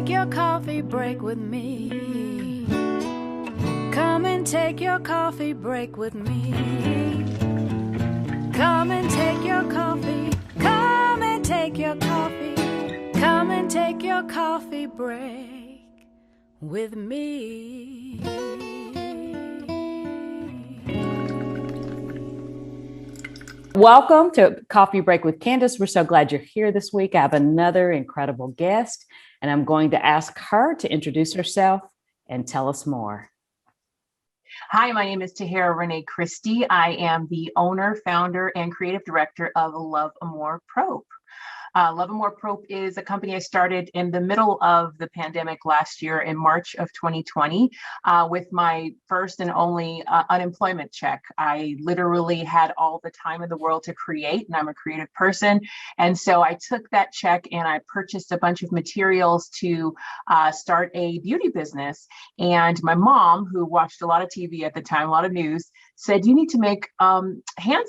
take your coffee break with me. Come and take your coffee break with me. Come and take your coffee. Come and take your coffee. Come and take your coffee break with me. Welcome to Coffee Break with Candace. We're so glad you're here this week. I have another incredible guest, and I'm going to ask her to introduce herself and tell us more. Hi, my name is Tahera Rene Christy. I am the owner, founder, and creative director of Amour Propre. Amour Propre is a company I started in the middle of the pandemic last year in March of 2020 with my first and only unemployment check. I literally had all the time in the world to create, and I'm a creative person. And so I took that check and I purchased a bunch of materials to start a beauty business. And my mom, who watched a lot of TV at the time, a lot of news, said, "You need to make hand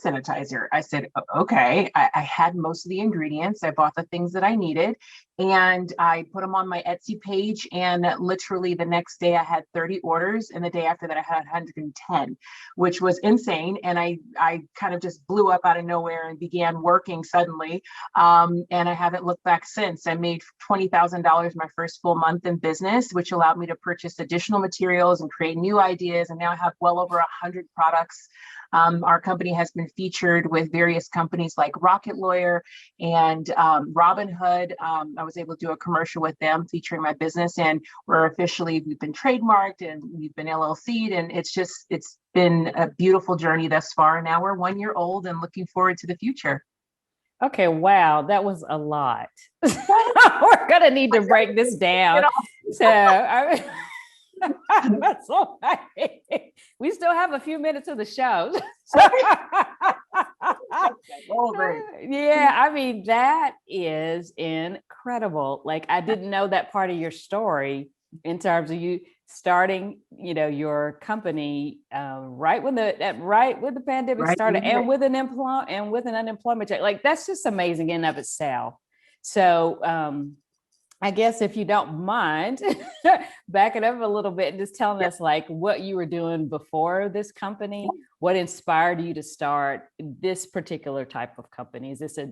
sanitizer." I said, "Okay." I had most of the ingredients. I bought the things that I needed and I put them on my Etsy page. And literally the next day I had 30 orders. And the day after that, I had 110, which was insane. And I kind of just blew up out of nowhere and began working suddenly. And I haven't looked back since. I made $20,000 my first full month in business, which allowed me to purchase additional materials and create new ideas. And now I have well over 100 products. Our company has been featured with various companies like Rocket Lawyer and Robinhood. I was able to do a commercial with them featuring my business, and we've been trademarked and we've been LLC'd, and it's been a beautiful journey thus far. Now we're 1 year old and looking forward to the future. Okay, wow, that was a lot. We're gonna need to break this down. That's all right. We still have a few minutes of the show. Yeah, I mean, that is incredible. Like, I didn't know that part of your story in terms of you starting, your company right when the pandemic started, and with an unemployment check. Like, that's just amazing in and of itself. So I guess if you don't mind backing up a little bit and just telling us like what you were doing before this company, what inspired you to start this particular type of company? Is this a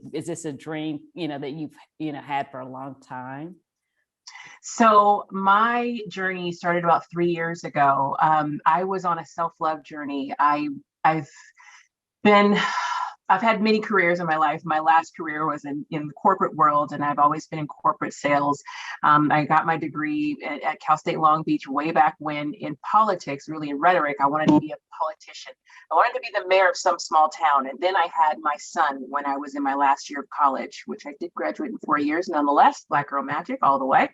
dream, that you've, had for a long time? So my journey started about 3 years ago. I was on a self-love journey. I've had many careers in my life. My last career was in the corporate world, and I've always been in corporate sales. I got my degree at Cal State Long Beach way back when in politics, really in rhetoric. I wanted to be a politician. I wanted to be the mayor of some small town. And then I had my son when I was in my last year of college, which I did graduate in 4 years, nonetheless, Black Girl Magic all the way.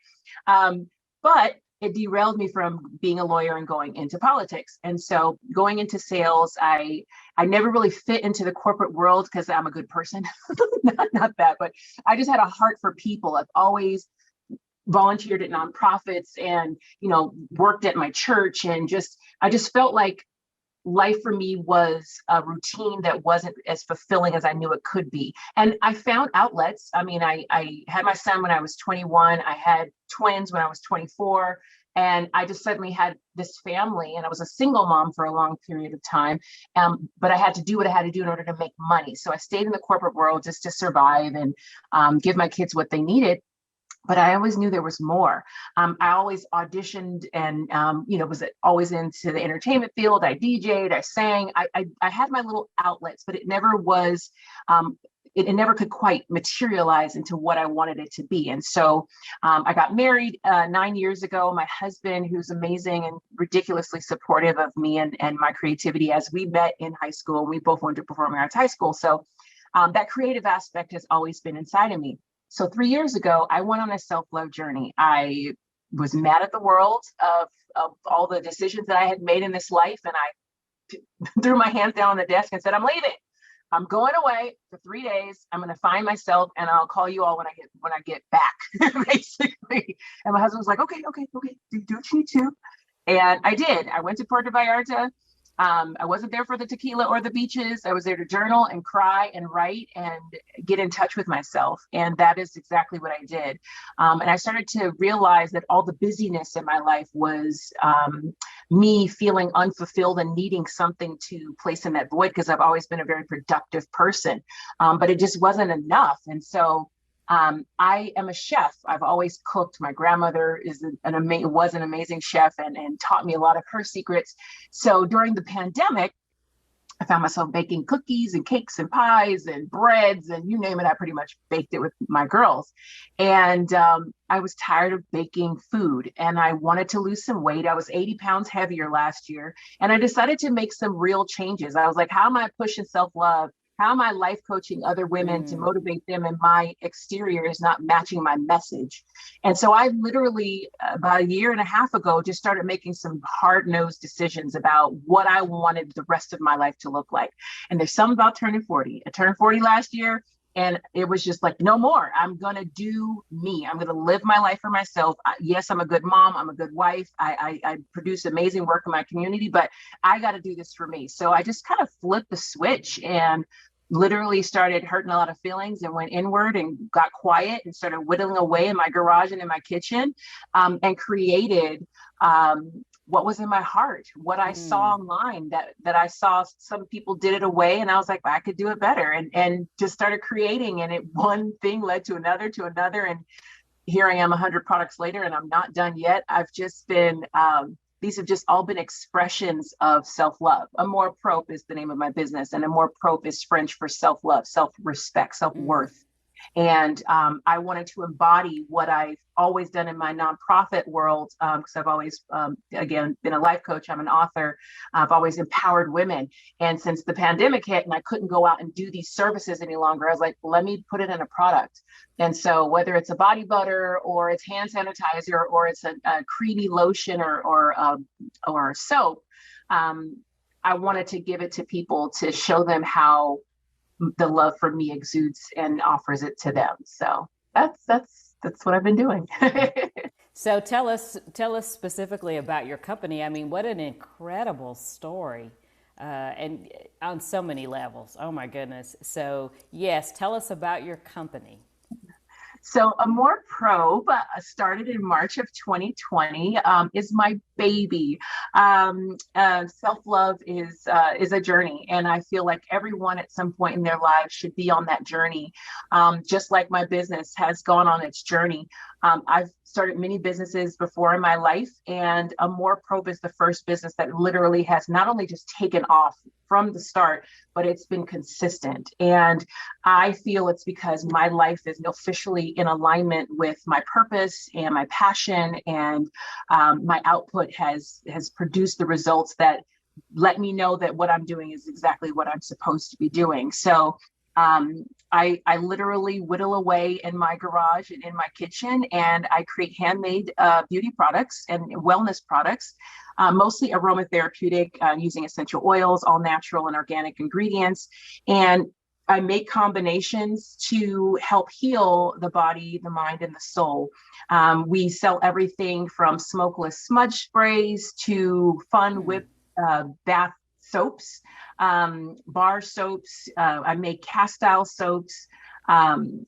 But it derailed me from being a lawyer and going into politics. And so going into sales, I never really fit into the corporate world because I'm a good person. not that, but I just had a heart for people. I've always volunteered at nonprofits and, worked at my church, and I just felt like life for me was a routine that wasn't as fulfilling as I knew it could be. And I found outlets. I mean, I had my son when I was 21. I had twins when I was 24. And I just suddenly had this family, and I was a single mom for a long period of time. But I had to do what I had to do in order to make money. So I stayed in the corporate world just to survive and give my kids what they needed. But I always knew there was more. I always auditioned and, was always into the entertainment field. I DJ'd, I sang, I had my little outlets, but it never was, it never could quite materialize into what I wanted it to be. And so I got married 9 years ago. My husband, who's amazing and ridiculously supportive of me and my creativity, as we met in high school, we both went to performing arts high school. So that creative aspect has always been inside of me. So 3 years ago, I went on a self-love journey. I was mad at the world of all the decisions that I had made in this life. And I threw my hands down on the desk and said, "I'm leaving. I'm going away for 3 days. I'm going to find myself, and I'll call you all when I get back," basically. And my husband was like, okay, do what you need to. And I did. I went to Puerto Vallarta. I wasn't there for the tequila or the beaches. I was there to journal and cry and write and get in touch with myself. And that is exactly what I did. And I started to realize that all the busyness in my life was me feeling unfulfilled and needing something to place in that void, because I've always been a very productive person, but it just wasn't enough. And so I am a chef. I've always cooked. My grandmother was an amazing chef and taught me a lot of her secrets. So during the pandemic, I found myself baking cookies and cakes and pies and breads and you name it. I pretty much baked it with my girls. And I was tired of baking food and I wanted to lose some weight. I was 80 pounds heavier last year. And I decided to make some real changes. I was like, how am I pushing self-love? How am I life coaching other women to motivate them, and my exterior is not matching my message? And so I literally about a year and a half ago just started making some hard-nosed decisions about what I wanted the rest of my life to look like. And there's something about turning 40. I turned 40 last year and it was just like, no more. I'm going to do me. I'm going to live my life for myself. Yes, I'm a good mom. I'm a good wife. I produce amazing work in my community, but I got to do this for me. So I just kind of flipped the switch and literally started hurting a lot of feelings and went inward and got quiet and started whittling away in my garage and in my kitchen, and created what was in my heart, what I saw online that I saw some people did it away. And I was like, I could do it better, and just started creating. And one thing led to another. And here I am 100 products later, and I'm not done yet. I've just been, these have just all been expressions of self-love. Amour Propre is the name of my business, and Amour Propre is French for self-love, self-respect, self-worth. And I wanted to embody what I've always done in my nonprofit world, because I've always, again, been a life coach. I'm an author. I've always empowered women. And since the pandemic hit and I couldn't go out and do these services any longer, I was like, let me put it in a product. And so whether it's a body butter or it's hand sanitizer or it's a creamy lotion or soap, I wanted to give it to people to show them how the love for me exudes and offers it to them. So that's what I've been doing. So tell us specifically about your company. I mean, what an incredible story, and on so many levels. Oh my goodness. So yes, tell us about your company. So Amour Propre started in March of 2020, is my baby. Self-love is a journey. And I feel like everyone at some point in their lives should be on that journey. Just like my business has gone on its journey. I've started many businesses before in my life, and Amour Propre is the first business that literally has not only just taken off from the start, but it's been consistent. And I feel it's because my life is officially in alignment with my purpose and my passion, and my output has produced the results that let me know that what I'm doing is exactly what I'm supposed to be doing. So I literally whittle away in my garage and in my kitchen, and I create handmade beauty products and wellness products, mostly aromatherapeutic, using essential oils, all natural and organic ingredients. And I make combinations to help heal the body, the mind, and the soul. We sell everything from smokeless smudge sprays to fun whip bath soaps, bar soaps. I make cast style soaps.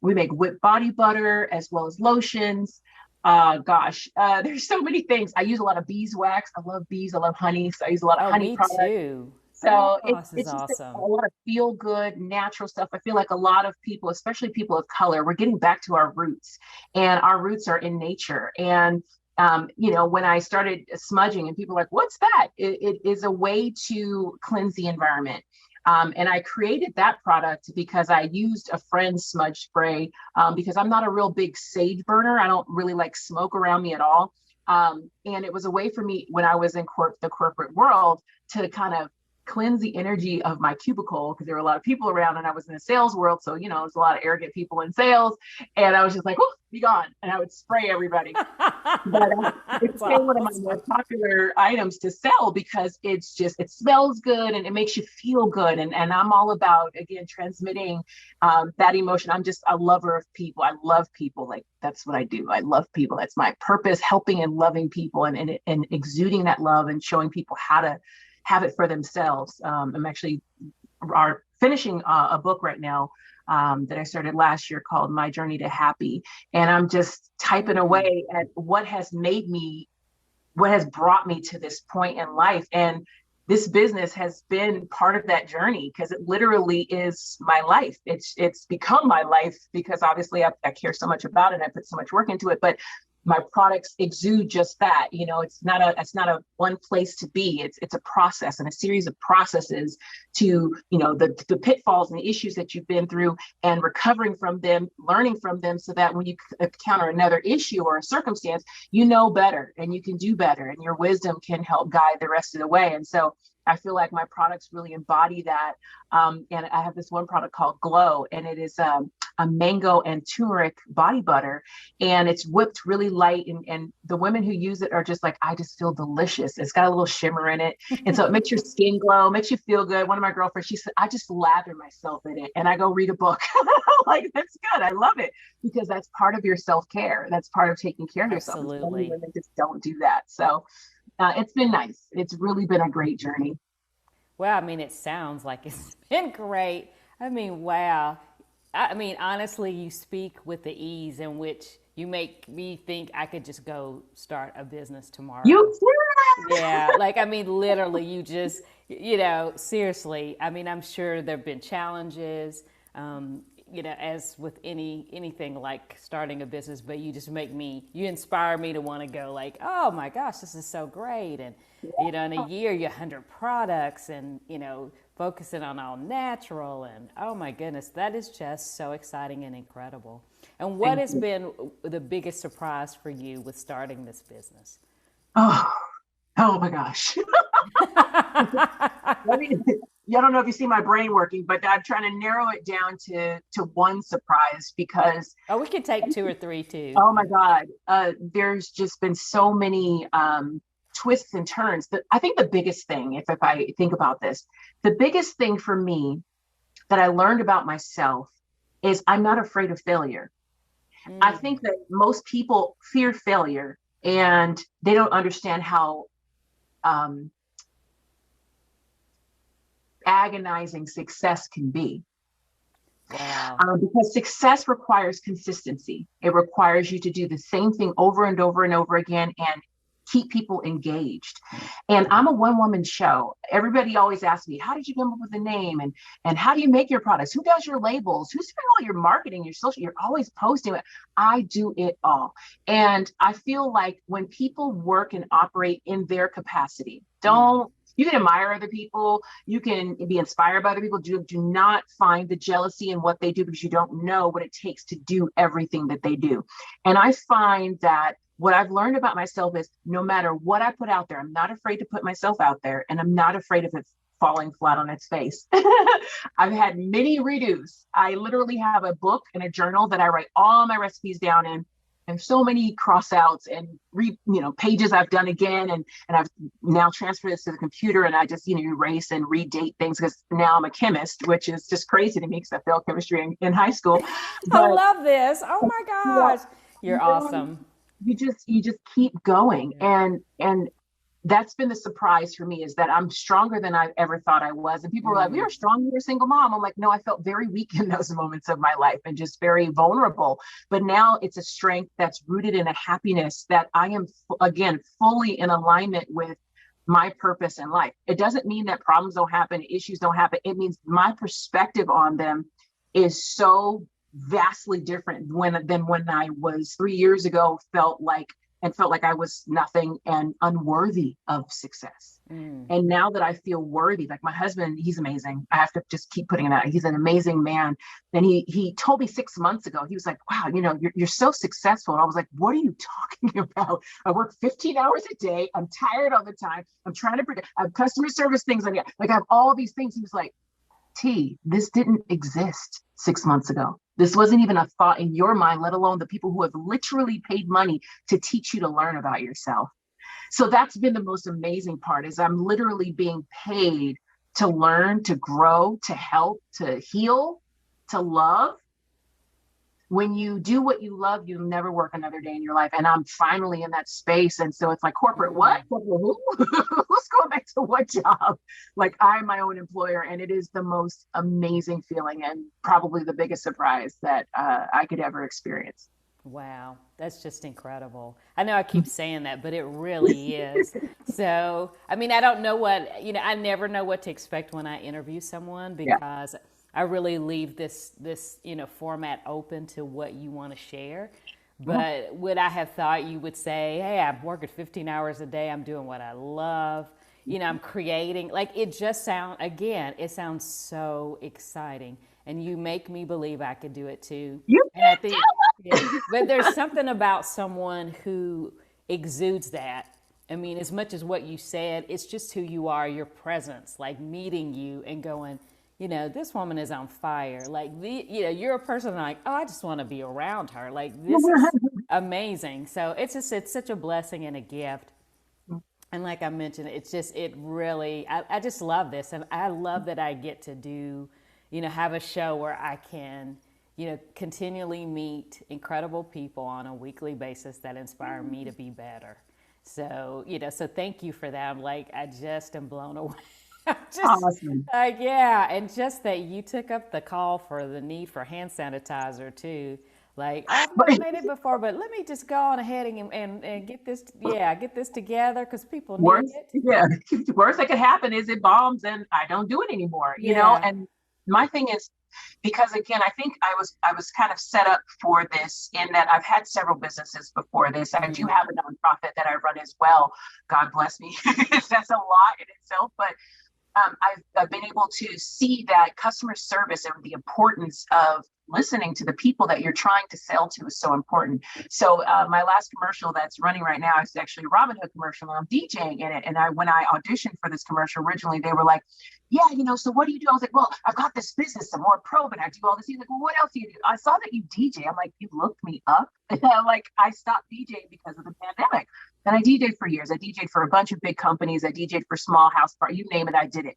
We make whipped body butter as well as lotions. There's so many things. I use a lot of beeswax. I love bees. I love honey. So I use a lot of honey products. Me too. So it's just awesome. a lot of feel good, natural stuff. I feel like a lot of people, especially people of color, we're getting back to our roots, and our roots are in nature. And when I started smudging and people are like, what's that? It is a way to cleanse the environment. And I created that product because I used a friend's smudge spray, because I'm not a real big sage burner. I don't really like smoke around me at all. And it was a way for me when I was in the corporate world to kind of cleanse the energy of my cubicle, because there were a lot of people around and I was in the sales world. So, there's a lot of arrogant people in sales, and I was just like, oh, be gone. And I would spray everybody. But it's still one of my more popular items to sell because it smells good and it makes you feel good. And I'm all about, again, transmitting that emotion. I'm just a lover of people. I love people. Like, that's what I do. I love people. That's my purpose, helping and loving people and exuding that love and showing people how to have it for themselves. I'm actually finishing a book right now that I started last year called My Journey to Happy. And I'm just typing away at what has brought me to this point in life. And this business has been part of that journey because it literally is my life. It's become my life because obviously I care so much about it. I put so much work into it, but my products exude just that. It's not a one place to be. It's a process and a series of processes to, the pitfalls and the issues that you've been through and recovering from them, learning from them so that when you encounter another issue or a circumstance, you know better and you can do better and your wisdom can help guide the rest of the way. And so I feel like my products really embody that. And I have this one product called Glow, and it is a mango and turmeric body butter, and it's whipped really light. And the women who use it are just like, I just feel delicious. It's got a little shimmer in it. And so it makes your skin glow, makes you feel good. One of my girlfriends, she said, I just lather myself in it and I go read a book. Like, that's good. I love it because that's part of your self-care. That's part of taking care of yourself. Absolutely. Women just don't do that. So it's been nice. It's really been a great journey. Well, I mean, it sounds like it's been great. I mean, wow. I mean, honestly, you speak with the ease in which you make me think I could just go start a business tomorrow. You can. Yeah, like, I mean, literally, you just, seriously. I mean, I'm sure there have been challenges, as with anything like starting a business, but you just you inspire me to want to go like, oh my gosh, this is so great. And, in a year, you're 100 products and, focusing on all natural. And oh my goodness, that is just so exciting and incredible. And what has been the biggest surprise for you with starting this business? Oh my gosh. I don't know if you see my brain working, but I'm trying to narrow it down to one surprise because. Oh, we could take 2 or 3 too. Oh my God. There's just been so many twists and turns. I think the biggest thing, if I think about this, the biggest thing for me that I learned about myself is I'm not afraid of failure. I think that most people fear failure and they don't understand how agonizing success can be. Wow. Because success requires consistency. It requires you to do the same thing over and over and over again and keep people engaged. And I'm a one-woman show. Everybody always asks me, how did you come up with the name? And how do you make your products? Who does your labels? Who's doing all your marketing, your social? You're always posting it. I do it all. And I feel like when people work and operate in their capacity, you can admire other people. You can be inspired by other people. Do not find the jealousy in what they do because you don't know what it takes to do everything that they do. And I find that what I've learned about myself is no matter what I put out there, I'm not afraid to put myself out there and I'm not afraid of it falling flat on its face. I've had many redos. I literally have a book and a journal that I write all my recipes down in. And so many cross outs and pages I've done again. And I've now transferred this to the computer and I just, erase and redate things because now I'm a chemist, which is just crazy to me because I failed chemistry in high school. But, I love this. Oh my gosh. You're awesome. You just keep going. And that's been the surprise for me is that I'm stronger than I've ever thought I was. And people were like, you're strong, you're a single mom. I'm like, no, I felt very weak in those moments of my life and just very vulnerable. But now it's a strength that's rooted in a happiness that I am, again, fully in alignment with my purpose in life. It doesn't mean that problems don't happen, issues don't happen. It means my perspective on them is so vastly different than when I was 3 years ago, felt like I was nothing and unworthy of success. And now that I feel worthy, like my husband, he's amazing. I have to just keep putting it out. He's an amazing man. And he told me 6 months ago, he was like, wow, you're so successful. And I was like, what are you talking about? I work 15 hours a day. I'm tired all the time. I'm trying to I have customer service things. I have all these things. He was like, T, this didn't exist 6 months ago. This wasn't even a thought in your mind, let alone the people who have literally paid money to teach you to learn about yourself. So that's been the most amazing part is I'm literally being paid to learn, to grow, to help, to heal, to love when you do what you love, you'll never work another day in your life. And I'm finally in that space. And so it's like corporate, what? Corporate who? Who's going back to what job? Like I'm my own employer. And it is the most amazing feeling and probably the biggest surprise that I could ever experience. Wow, that's just incredible. I know I keep saying that, but it really is. So, I mean, I don't know what, I never know what to expect when I interview someone Yeah. because I really leave this, format open to what you want to share. But would I have thought you would say, hey, I'm working 15 hours a day. I'm doing what I love. I'm creating. Like it just it sounds so exciting. And you make me believe I could do it too. You And I can think, but there's something about someone who exudes that. I mean, as much as what you said, it's just who you are, your presence, like meeting you and going, this woman is on fire. Like you're a person like, oh, I just want to be around her. Like this is amazing. So it's such a blessing and a gift. And like I mentioned, I just love this. And I love that I get to do, have a show where I can, continually meet incredible people on a weekly basis that inspire me to be better. So, so thank you for that. I'm like, I just am blown away. Awesome. And just that you took up the call for the need for hand sanitizer too. Like I've never made it before, but let me just go on ahead and get this, get this together because people need it. Yeah, worst that could happen is it bombs and I don't do it anymore. And my thing is, because again, I think I was kind of set up for this in that I've had several businesses before this. I do have a nonprofit that I run as well. God bless me. That's a lot in itself, but I've been able to see that customer service and the importance of listening to the people that you're trying to sell to is so important. So my last commercial that's running right now is actually a Robin Hood commercial, and I'm DJing in it. And when I auditioned for this commercial originally, they were like, yeah, so what do you do? I was like, well, I've got this business, Amour Propre, and I do all this. He's like, well, what else do you do? I saw that you DJ. I'm like, you looked me up? And I'm like, I stopped DJing because of the pandemic. And I DJed for years. I DJed for a bunch of big companies. I DJed for small house parties, you name it, I did it.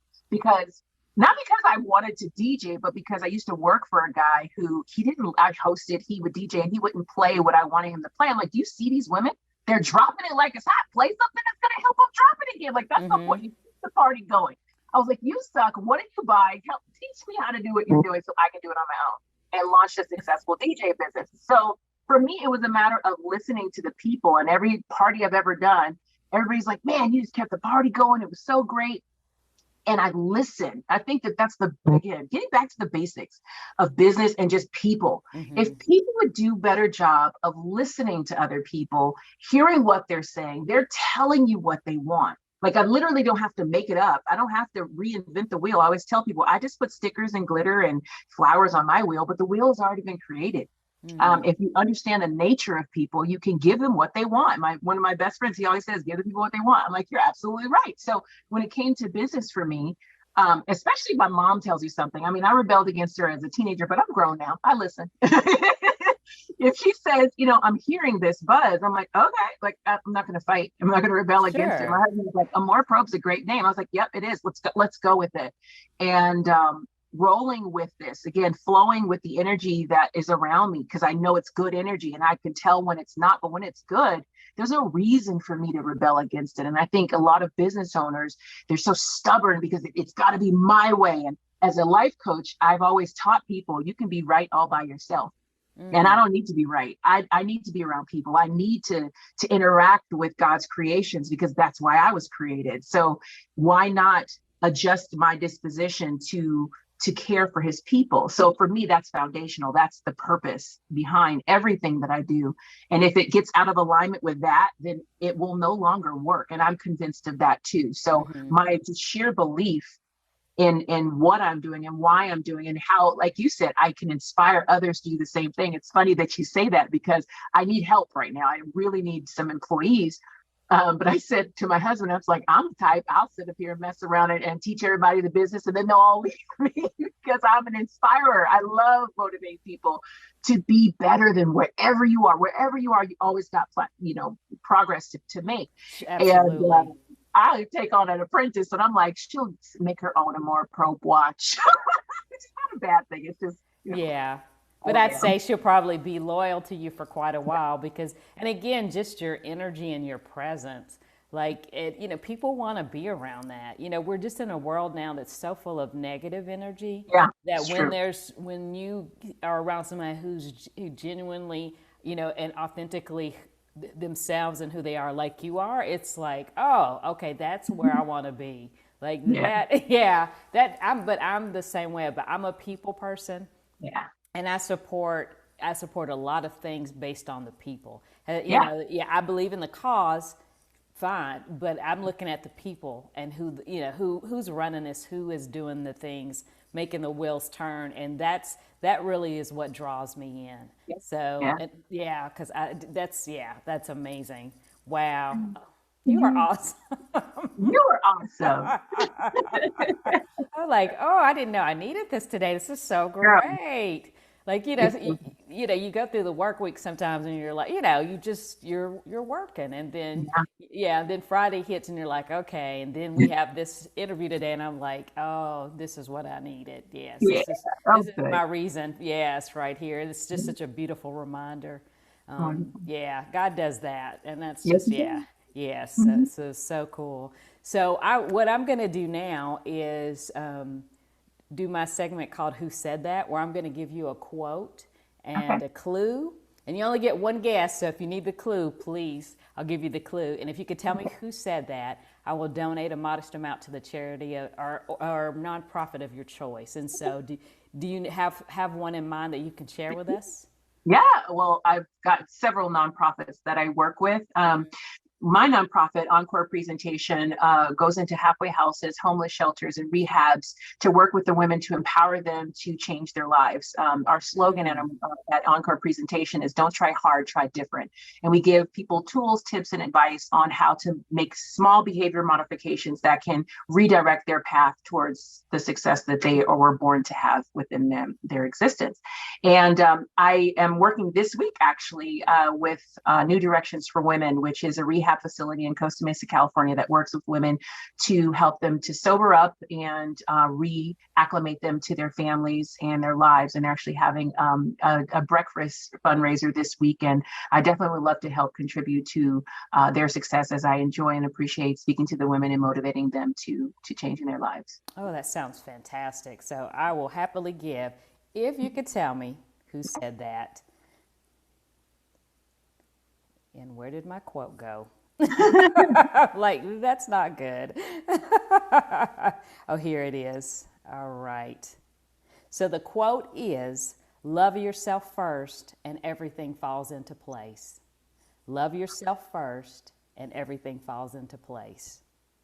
Not because I wanted to DJ, but because I used to work for a guy who I hosted, he would DJ and he wouldn't play what I wanted him to play. I'm like, do you see these women? They're dropping it like it's hot. Play something that's going to help them drop it again. Like that's the point. You keep the party going. I was like, you suck. What did you buy? Teach me how to do what you're doing so I can do it on my own and launch a successful DJ business. So for me, it was a matter of listening to the people, and every party I've ever done, everybody's like, man, you just kept the party going. It was so great. And I listen. I think that's again, getting back to the basics of business and just people. If people would do a better job of listening to other people, hearing what they're saying, they're telling you what they want. Like I literally don't have to make it up. I don't have to reinvent the wheel. I always tell people, I just put stickers and glitter and flowers on my wheel, but the wheel has already been created. If you understand the nature of people, you can give them what they want. One of my best friends, he always says, give the people what they want. I'm like, you're absolutely right. So when it came to business for me, especially my mom tells you something. I mean, I rebelled against her as a teenager, but I'm grown now. I listen. If she says, I'm hearing this buzz, I'm like, okay, like I'm not going to fight. I'm not going to rebel against it. My husband was like, Amour Propre's a great name. I was like, yep, it is. Let's go with it. And rolling with this, again, flowing with the energy that is around me, because I know it's good energy and I can tell when it's not, but when it's good, there's no reason for me to rebel against it. And I think a lot of business owners, they're so stubborn because it's got to be my way. And as a life coach, I've always taught people, you can be right all by yourself. And I don't need to be right. I need to be around people. I need to interact with God's creations because that's why I was created. So why not adjust my disposition to care for his people? So for me, that's foundational. That's the purpose behind everything that I do. And if it gets out of alignment with that, then it will no longer work. And I'm convinced of that too. So my sheer belief in what I'm doing and why I'm doing and how, like you said, I can inspire others to do the same thing. It's funny that you say that because I need help right now. I really need some employees. But I said to my husband, I was like, I'm the type, I'll sit up here and mess around and teach everybody the business and then they'll all leave me because I'm an inspirer. I love motivating people to be better than wherever you are. Wherever you are, you always got, progress to make. Absolutely. And I take on an apprentice and I'm like, she'll make her own Amour Propre watch. It's not a bad thing. It's just, Yeah. But I'd say she'll probably be loyal to you for quite a while because, and again, just your energy and your presence. Like, people want to be around that. We're just in a world now that's so full of negative energy that when you are around somebody who genuinely, and authentically themselves and who they are like you are, it's like, oh, okay, that's where I want to be. Like but I'm the same way, but I'm a people person. Yeah. And I support a lot of things based on the people. I believe in the cause, fine, but I'm looking at the people and who's running this, who is doing the things, making the wheels turn, and that really is what draws me in. Yes. So because that's amazing. Wow. You are awesome. You are awesome. I'm like, oh, I didn't know I needed this today. This is so great. Like, you go through the work week sometimes and you're like, you're working. And then, then Friday hits and you're like, okay. And then we have this interview today and I'm like, oh, this is what I needed. Yes. This is my reason. Yes, right here. It's just such a beautiful reminder. God does that. And that's just, Yes, so cool. So what I'm going to do now is do my segment called Who Said That, where I'm going to give you a quote and a clue. And you only get one guess, so if you need the clue, please, I'll give you the clue. And if you could tell me who said that, I will donate a modest amount to the charity or nonprofit of your choice. And so do you have one in mind that you can share with us? Yeah, well, I've got several nonprofits that I work with. My nonprofit, Encore Presentation, goes into halfway houses, homeless shelters, and rehabs to work with the women to empower them to change their lives. Our slogan at Encore Presentation is "Don't try hard, try different." And we give people tools, tips, and advice on how to make small behavior modifications that can redirect their path towards the success that they were born to have within their existence. And I am working this week, actually, with New Directions for Women, which is a rehab facility in Costa Mesa, California, that works with women to help them to sober up and reacclimate them to their families and their lives. And they're actually having a breakfast fundraiser this weekend. I definitely would love to help contribute to their success, as I enjoy and appreciate speaking to the women and motivating them to changing their lives. Oh, that sounds fantastic. So I will happily give, if you could tell me who said that. And where did my quote go? Like, that's not good. Oh, here it is. All right. So the quote is, love yourself first and everything falls into place. Love yourself first and everything falls into place.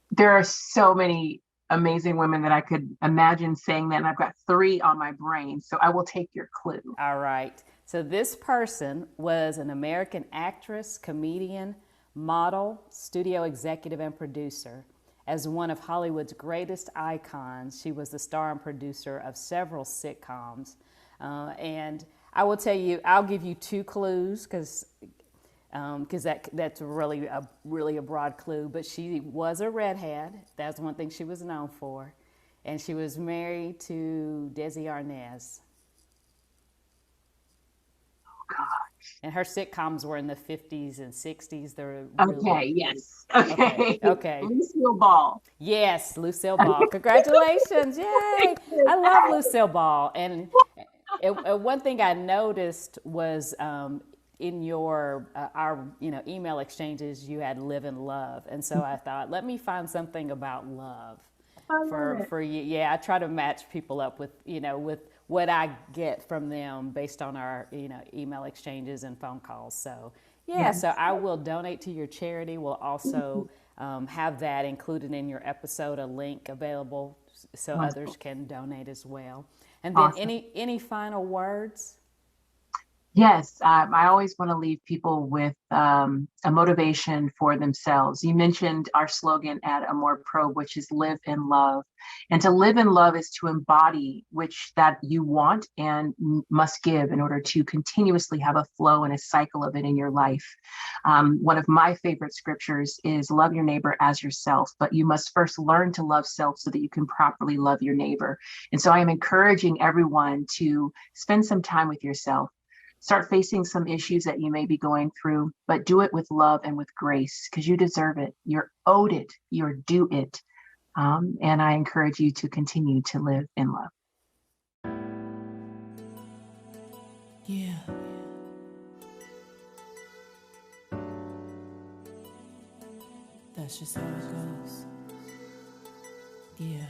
There are so many amazing women that I could imagine saying that, and I've got 3 on my brain, so I will take your clue. All right. So this person was an American actress, comedian, model, studio executive, and producer. As one of Hollywood's greatest icons, she was the star and producer of several sitcoms. And I will tell you, I'll give you 2 clues because that's really a broad clue. But she was a redhead. That's one thing she was known for. And she was married to Desi Arnaz. God. And her sitcoms were in the 50s and 60s. Okay. Lucille Ball. Yes, Lucille Ball. Congratulations. Yay. I love Lucille Ball. And one thing I noticed was in your our email exchanges, you had live and love. And so I thought, let me find something about love for you. Yeah, I try to match people up with what I get from them based on our email exchanges and phone calls. So so I will donate to your charity. We'll also have that included in your episode, a link available so others can donate as well. And then any final words? Yes, I always want to leave people with a motivation for themselves. You mentioned our slogan at Amour Propre, which is live in love. And to live in love is to embody which that you want and must give in order to continuously have a flow and a cycle of it in your life. One of my favorite scriptures is love your neighbor as yourself, but you must first learn to love self so that you can properly love your neighbor. And so I am encouraging everyone to spend some time with yourself. Start facing some issues that you may be going through, but do it with love and with grace because you deserve it. You're owed it. You're due it. And I encourage you to continue to live in love. Yeah. That's just how it goes. Yeah.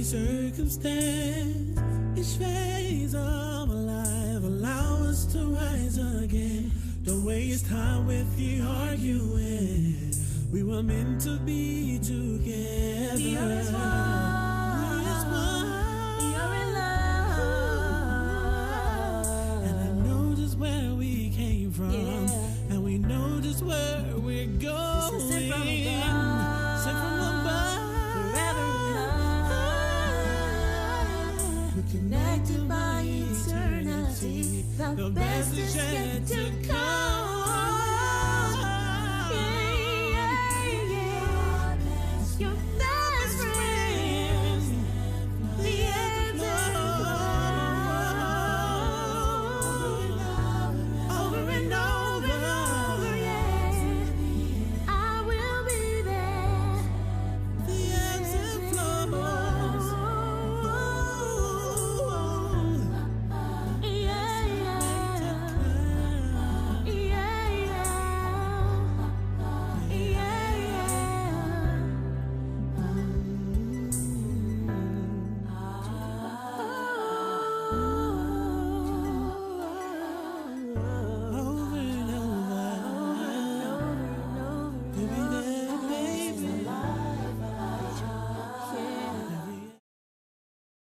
Circumstance, each phase of life allow us to rise again. Don't waste time with the arguing. We were meant to be together. We are as one. We are in love. And I know just where we came from, and we know just where we're going. Sent from above. Connected by eternity, the best is yet to come.